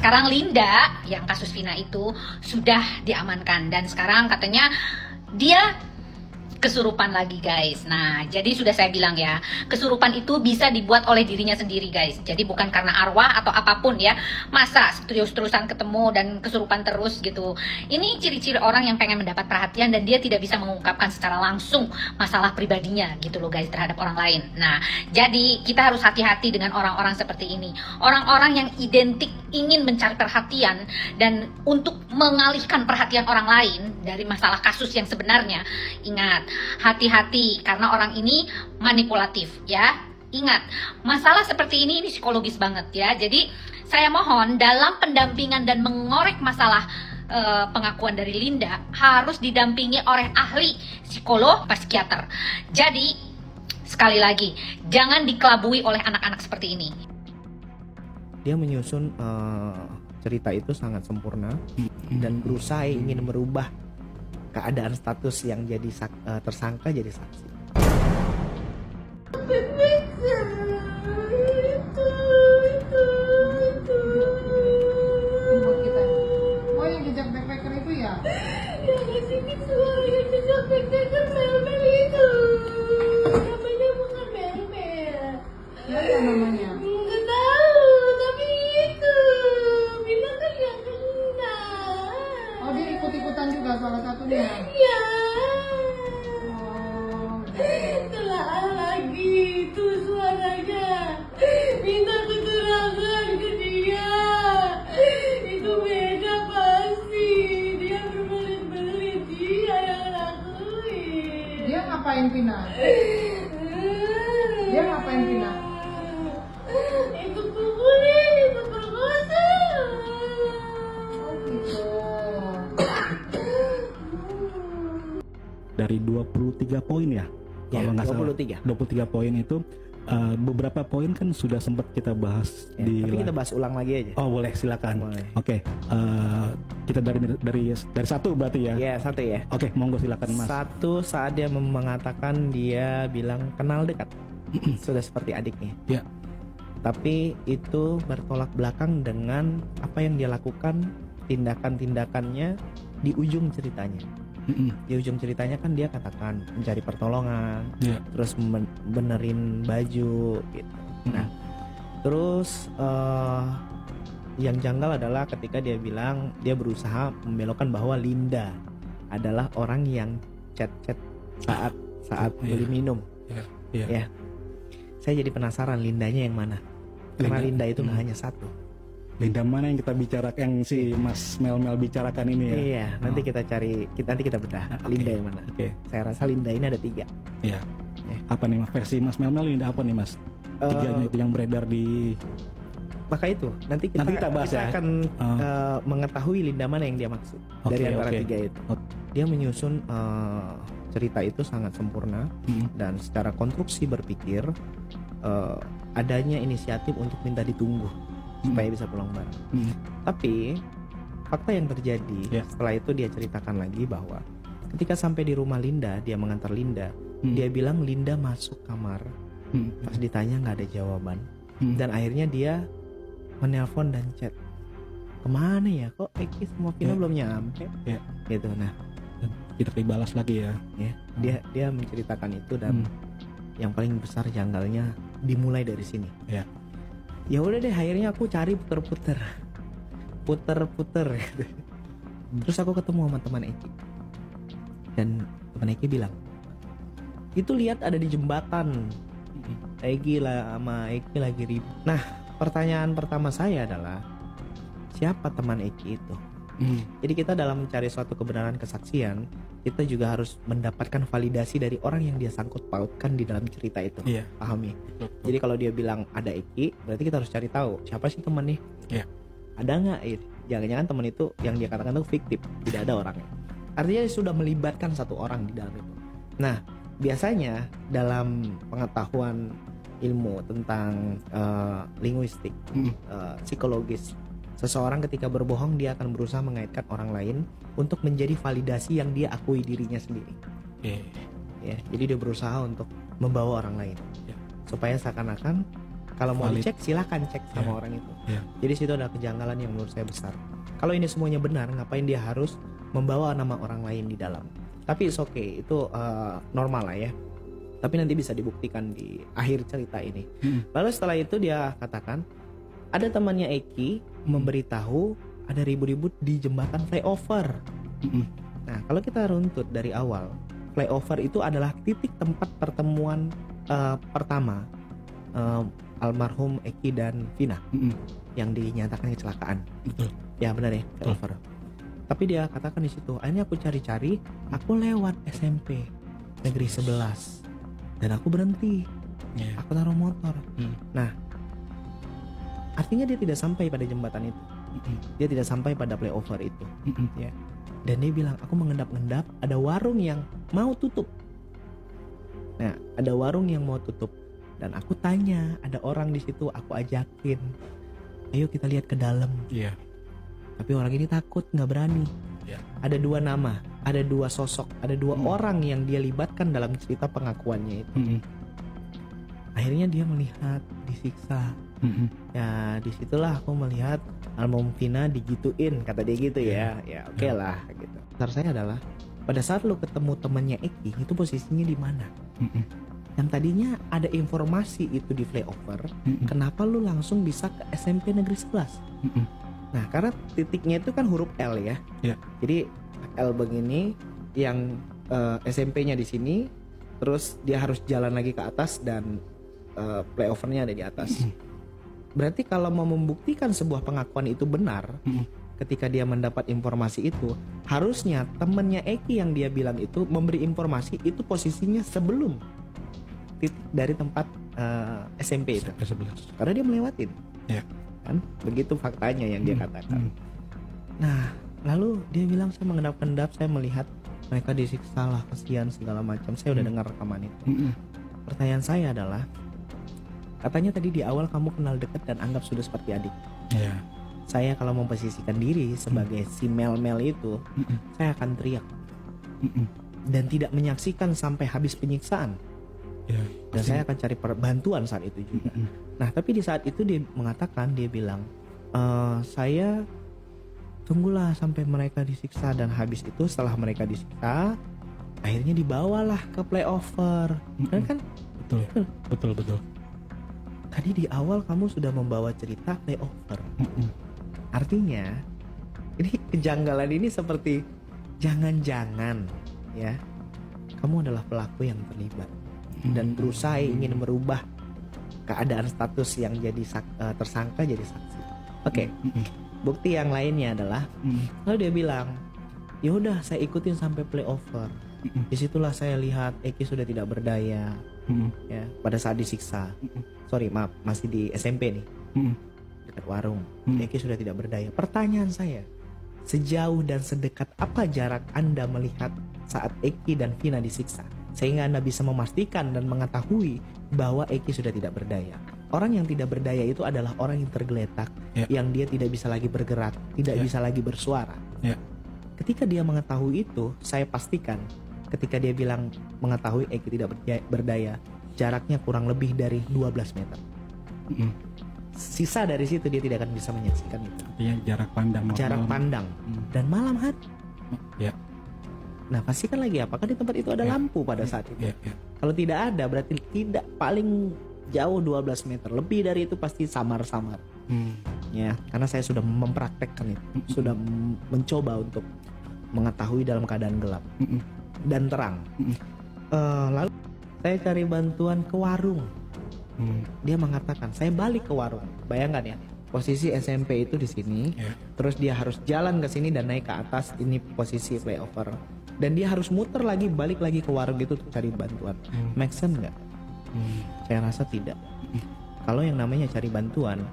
sekarang Linda yang kasus Vina itu sudah diamankan dan sekarang katanya dia kesurupan lagi guys. Nah jadi sudah saya bilang ya, kesurupan itu bisa dibuat oleh dirinya sendiri guys. Jadi bukan karena arwah atau apapun ya. Masa terus-terusan ketemu dan kesurupan terus gitu. Ini ciri-ciri orang yang pengen mendapat perhatian dan dia tidak bisa mengungkapkan secara langsung masalah pribadinya gitu loh guys terhadap orang lain. Nah jadi kita harus hati-hati dengan orang-orang seperti ini. Orang-orang yang identik ingin mencari perhatian dan untuk mengalihkan perhatian orang lain dari masalah kasus yang sebenarnya. Ingat, hati-hati karena orang ini manipulatif ya. Ingat, masalah seperti ini psikologis banget ya. Jadi saya mohon dalam pendampingan dan mengorek masalah pengakuan dari Linda harus didampingi oleh ahli psikolog, psikiater. Jadi sekali lagi jangan dikelabui oleh anak-anak seperti ini. Dia menyusun cerita itu sangat sempurna dan berusaha ingin merubah keadaan status yang jadi tersangka jadi saksi. Oh yang jejak backpacker itu ya? Yang ngasih visual yang jejak backpacker Mel-Mel itu. Namanya bukan Mel-Mel. Ya apa namanya? Nggak tahu, tapi itu bilang kan yang kena. Oh dia ikut-ikutan juga salah satunya. Ya. Oh, Telah lagi itu suaranya. Minta keterangan ke dia. Itu beda pasti. Dia berbelit-belit. Dia yang lakuin. dia ngapain Vina? Dia ngapain Vina? Itu pukulin, itu perkosa. Oh gitu. Dari 23 poin ya, Ya, kalau nggak salah 23 poin itu beberapa poin kan sudah sempat kita bahas ya, tapi kita bahas ulang lagi aja. Oh boleh, silakan. Boleh. Oke, kita dari satu berarti ya. Ya satu ya. Oke, monggo silakan Mas. Satu, saat dia mengatakan dia bilang kenal dekat, sudah seperti adiknya. Ya. Tapi itu bertolak belakang dengan apa yang dia lakukan, tindakan-tindakannya di ujung ceritanya. Di ujung ceritanya kan dia katakan mencari pertolongan, Ya. terus benerin baju gitu. Nah, terus yang janggal adalah ketika dia bilang dia berusaha membelokkan bahwa Linda adalah orang yang chat-chat saat beli minum. Ya. Ya, saya jadi penasaran Lindanya yang mana? Karena Linda itu nggak hanya satu. Linda mana yang kita bicarakan, yang si Mas Mel bicarakan ini ya? Iya, nanti kita cari, nanti kita bedah Oke. Linda yang mana. Oke. Saya rasa Linda ini ada 3. Iya. Apa nih Mas, versi Mas Mel Linda apa nih Mas? Tiganya itu yang beredar di. Maka itu nanti kita bahas ya. akan mengetahui Linda mana yang dia maksud dari antara 3 itu. Dia menyusun cerita itu sangat sempurna dan secara konstruksi berpikir adanya inisiatif untuk minta ditunggu supaya bisa pulang bareng. Tapi fakta yang terjadi setelah itu dia ceritakan lagi bahwa ketika sampai di rumah Linda, dia mengantar Linda, dia bilang Linda masuk kamar. Pas ditanya nggak ada jawaban dan akhirnya dia menelpon dan chat, kemana ya, kok Eki semua Vina belum nyampe gitu. Nah Kita dibalas lagi ya. Dia menceritakan itu dan yang paling besar janggalnya dimulai dari sini. Ya udah deh, akhirnya aku cari puter-puter gitu. Terus aku ketemu sama teman Eki dan teman Eki bilang itu lihat ada di jembatan. Eki lah sama Eki lagi ribut. Nah pertanyaan pertama saya adalah siapa teman Eki itu? Jadi kita dalam mencari suatu kebenaran kesaksian, kita juga harus mendapatkan validasi dari orang yang dia sangkut pautkan di dalam cerita itu. Pahami? Jadi kalau dia bilang ada Eki, berarti kita harus cari tahu siapa sih teman nih. Ada nggak? Jangan-jangan teman itu yang dia katakan itu fiktif, tidak ada orangnya. Artinya dia sudah melibatkan satu orang di dalam itu. Nah biasanya dalam pengetahuan ilmu tentang linguistik, psikologis, seseorang ketika berbohong dia akan berusaha mengaitkan orang lain untuk menjadi validasi yang dia akui dirinya sendiri. Ya, jadi dia berusaha untuk membawa orang lain supaya seakan-akan Kalau mau Valid. dicek silahkan cek sama Iya. orang itu. Iya. Jadi situ ada kejanggalan yang menurut saya besar. Kalau ini semuanya benar, ngapain dia harus membawa nama orang lain di dalam? Tapi it's okay, itu normal lah ya. Tapi nanti bisa dibuktikan di akhir cerita ini. Lalu setelah itu dia katakan ada temannya Eki memberitahu ada ribut-ribut di jembatan flyover. Nah, kalau kita runtut dari awal, flyover itu adalah titik tempat pertemuan pertama almarhum Eki dan Vina yang dinyatakan kecelakaan. Betul. Ya benar ya, flyover. Tapi dia katakan di situ, akhirnya aku cari-cari, aku lewat SMP Negeri 11 dan aku berhenti, Iya. aku taruh motor. Hmm. Nah, artinya dia tidak sampai pada jembatan itu, dia tidak sampai pada flyover itu. Ya. Dan dia bilang, aku mengendap-endap, ada warung yang mau tutup. Nah, ada warung yang mau tutup. Dan aku tanya, ada orang di situ, aku ajakin, ayo kita lihat ke dalam. Iya. Tapi orang ini takut, nggak berani. Ya. Ada dua nama, ada dua sosok, ada dua orang yang dia libatkan dalam cerita pengakuannya itu. Akhirnya dia melihat, disiksa. Ya, disitulah aku melihat almarhum Vina digituin, kata dia gitu ya. Ya oke lah gitu. Besar saya adalah pada saat lu ketemu temennya Eki, itu posisinya di mana? Yang tadinya ada informasi itu di flyover, kenapa lu langsung bisa ke SMP Negeri 11? Nah, karena titiknya itu kan huruf L ya. Iya. Jadi L begini, yang SMP-nya di sini, terus dia harus jalan lagi ke atas dan flyover-nya ada di atas. Berarti kalau mau membuktikan sebuah pengakuan itu benar, ketika dia mendapat informasi itu, harusnya temennya Eki yang dia bilang itu memberi informasi itu posisinya sebelum titik dari tempat SMP itu. SMP 11. Karena dia melewatin. Ya. Kan begitu faktanya yang dia katakan. Nah, lalu dia bilang saya mengendap-endap, saya melihat mereka disiksa lah, kasihan segala macam. Saya udah dengar rekaman itu. Pertanyaan saya adalah, katanya tadi di awal kamu kenal dekat dan anggap sudah seperti adik. Iya. Saya kalau memposisikan diri sebagai si Mel itu, saya akan teriak dan tidak menyaksikan sampai habis penyiksaan. Ya. Dan saya akan cari bantuan saat itu juga. Nah, tapi di saat itu dia mengatakan, dia bilang, saya tunggulah sampai mereka disiksa, dan habis itu setelah mereka disiksa, akhirnya dibawalah ke flyover. Kan Betul. tadi di awal kamu sudah membawa cerita flyover. Artinya ini kejanggalan ini seperti jangan-jangan ya kamu adalah pelaku yang terlibat dan berusaha ingin merubah keadaan status yang jadi tersangka jadi saksi. Oke. Bukti yang lainnya adalah lalu dia bilang, ya udah saya ikutin sampai flyover. Disitulah saya lihat Eki sudah tidak berdaya ya pada saat disiksa. Sorry maaf, masih di SMP nih, dekat warung. Eki sudah tidak berdaya. Pertanyaan saya, sejauh dan sedekat apa jarak Anda melihat saat Eki dan Vina disiksa sehingga Anda bisa memastikan dan mengetahui bahwa Eki sudah tidak berdaya? Orang yang tidak berdaya itu adalah orang yang tergeletak, yang dia tidak bisa lagi bergerak, tidak bisa lagi bersuara. Ketika dia mengetahui itu, saya pastikan ketika dia bilang mengetahui Eki tidak berdaya, jaraknya kurang lebih dari 12 meter. Sisa dari situ dia tidak akan bisa menyaksikan itu. Artinya jarak pandang. Jarak pandang dan malam hari. Ya. Nah, pastikan lagi apakah di tempat itu ada lampu pada saat itu. Kalau tidak ada, berarti tidak paling jauh 12 meter. Lebih dari itu pasti samar-samar. Ya, karena saya sudah mempraktekkan itu, sudah mencoba untuk mengetahui dalam keadaan gelap dan terang. Lalu saya cari bantuan ke warung. Dia mengatakan saya balik ke warung. Bayangkan ya, posisi SMP itu di sini, terus dia harus jalan ke sini dan naik ke atas. Ini posisi flyover, dan dia harus muter lagi, balik lagi ke warung itu untuk cari bantuan. Make sense nggak? Saya rasa tidak. Kalau yang namanya cari bantuan,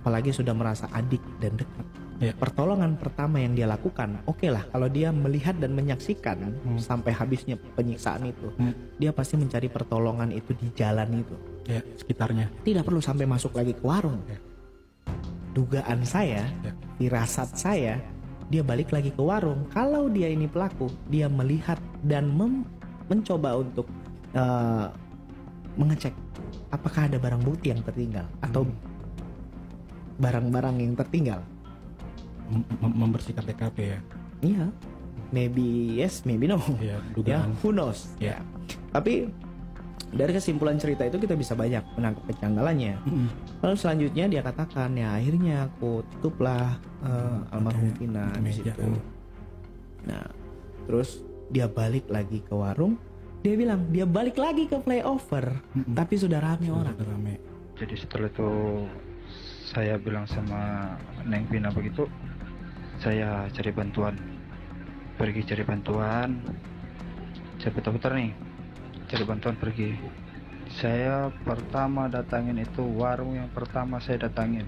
apalagi sudah merasa adik dan dekat, pertolongan pertama yang dia lakukan, oke lah, kalau dia melihat dan menyaksikan sampai habisnya penyiksaan itu, dia pasti mencari pertolongan itu di jalan itu, sekitarnya. Tidak perlu sampai masuk lagi ke warung. Dugaan saya, firasat saya, dia balik lagi ke warung. Kalau dia ini pelaku, dia melihat dan mencoba untuk mengecek apakah ada barang bukti yang tertinggal atau barang-barang yang tertinggal. Membersihkan TKP ya. Iya, maybe yes, maybe no. Iya, Ya, dugaan. who knows. Ya. Tapi dari kesimpulan cerita itu kita bisa banyak menangkap kejanggalannya. Lalu selanjutnya dia katakan, ya akhirnya aku tutuplah almarhum Vina di Meja. situ. Nah, terus dia balik lagi ke warung. Dia bilang dia balik lagi ke flyover, tapi sudah rame orang. Sudah rame. Jadi setelah itu saya bilang sama Neng Vina begitu, saya cari bantuan, pergi cari bantuan, saya putar-putar nih, cari bantuan pergi. Saya pertama datangin itu warung yang pertama saya datangin,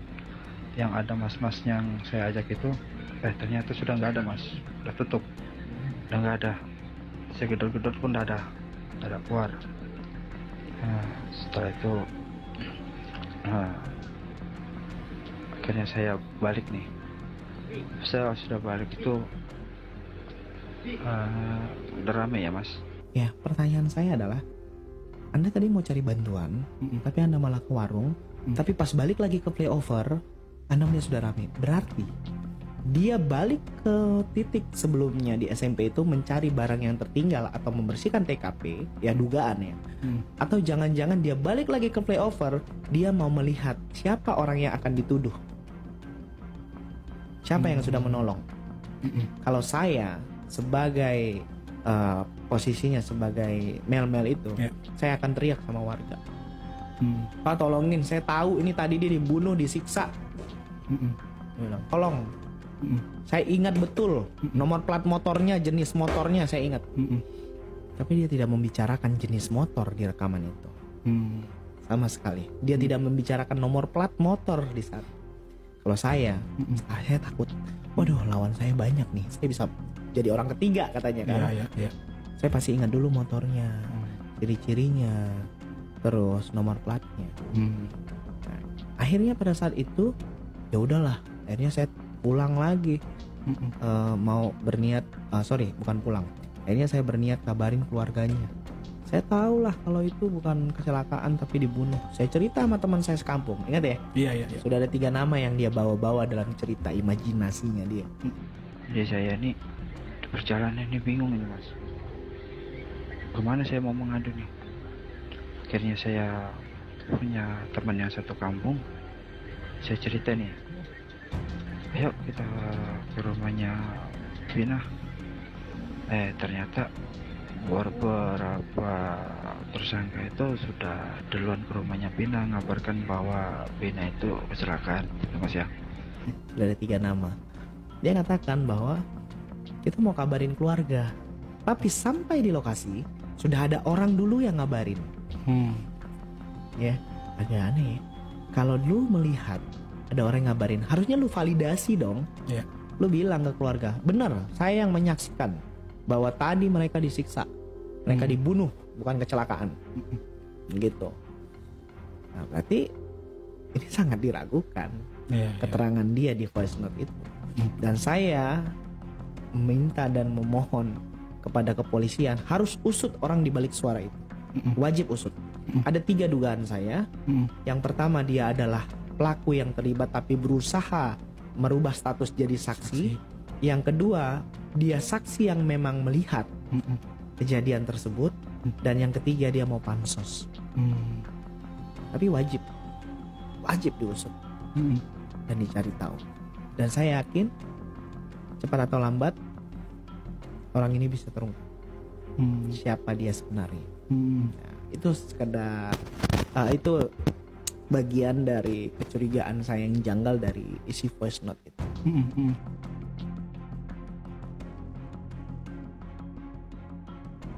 yang ada mas-mas yang saya ajak itu, ternyata sudah nggak ada mas, udah tutup, udah nggak ada. Saya gedor-gedor pun nggak ada keluar. Nah, setelah itu akhirnya saya balik nih. Saya sudah balik itu udah rame ya mas. Ya, pertanyaan saya adalah, Anda tadi mau cari bantuan, tapi Anda malah ke warung, tapi pas balik lagi ke flyover, Anda melihat sudah rame. Berarti dia balik ke titik sebelumnya di SMP itu mencari barang yang tertinggal atau membersihkan TKP, ya dugaan ya. Atau jangan-jangan dia balik lagi ke flyover, dia mau melihat siapa orang yang akan dituduh. Siapa yang sudah menolong. Kalau saya sebagai posisinya sebagai mel-mel itu, saya akan teriak sama warga. Pak tolongin, saya tahu ini tadi dia dibunuh, disiksa. Bilang, tolong. Saya ingat betul nomor plat motornya, jenis motornya saya ingat. Tapi dia tidak membicarakan jenis motor di rekaman itu. Sama sekali. Dia tidak membicarakan nomor plat motor di saat. Kalau saya takut. Waduh, lawan saya banyak nih. Saya bisa jadi orang ketiga katanya kan. Iya. Saya pasti ingat dulu motornya, ciri-cirinya, terus nomor platnya. Nah, akhirnya pada saat itu ya udahlah. Akhirnya saya pulang lagi. Mau berniat, bukan pulang. Akhirnya saya berniat kabarin keluarganya. Saya tahu lah kalau itu bukan kecelakaan tapi dibunuh. Saya cerita sama teman saya sekampung. Ingat ya? Iya. Sudah ada 3 nama yang dia bawa-bawa dalam cerita imajinasinya dia. Jadi saya nih di perjalanan ini bingung ini mas. Kemana saya mau mengadu nih? Akhirnya saya punya teman yang satu kampung. Saya cerita nih, ayo kita ke rumahnya Vina. Ternyata beberapa tersangka itu sudah duluan ke rumahnya Vina ngabarkan bahwa Vina itu kecelakaan, mas ya. Sudah ada 3 nama. Dia katakan bahwa kita mau kabarin keluarga, tapi sampai di lokasi sudah ada orang dulu yang ngabarin. Ya, agak aneh ya. Kalau lu melihat ada orang yang ngabarin, harusnya lu validasi dong. Iya. Lu bilang ke keluarga, bener, saya yang menyaksikan bahwa tadi mereka disiksa, mereka dibunuh, bukan kecelakaan. Gitu. Nah, berarti ini sangat diragukan keterangan dia di voice note itu. Dan saya meminta dan memohon kepada kepolisian harus usut orang di balik suara itu. Wajib usut. Ada 3 dugaan saya. Yang pertama, dia adalah pelaku yang terlibat tapi berusaha merubah status jadi saksi. Yang kedua, dia saksi yang memang melihat kejadian tersebut. Dan yang ketiga, dia mau pansos. Tapi wajib diusut dan dicari tahu. Dan saya yakin cepat atau lambat orang ini bisa terungkap siapa dia sebenarnya. Nah, itu sekedar itu bagian dari kecurigaan saya yang janggal dari isi voice note itu.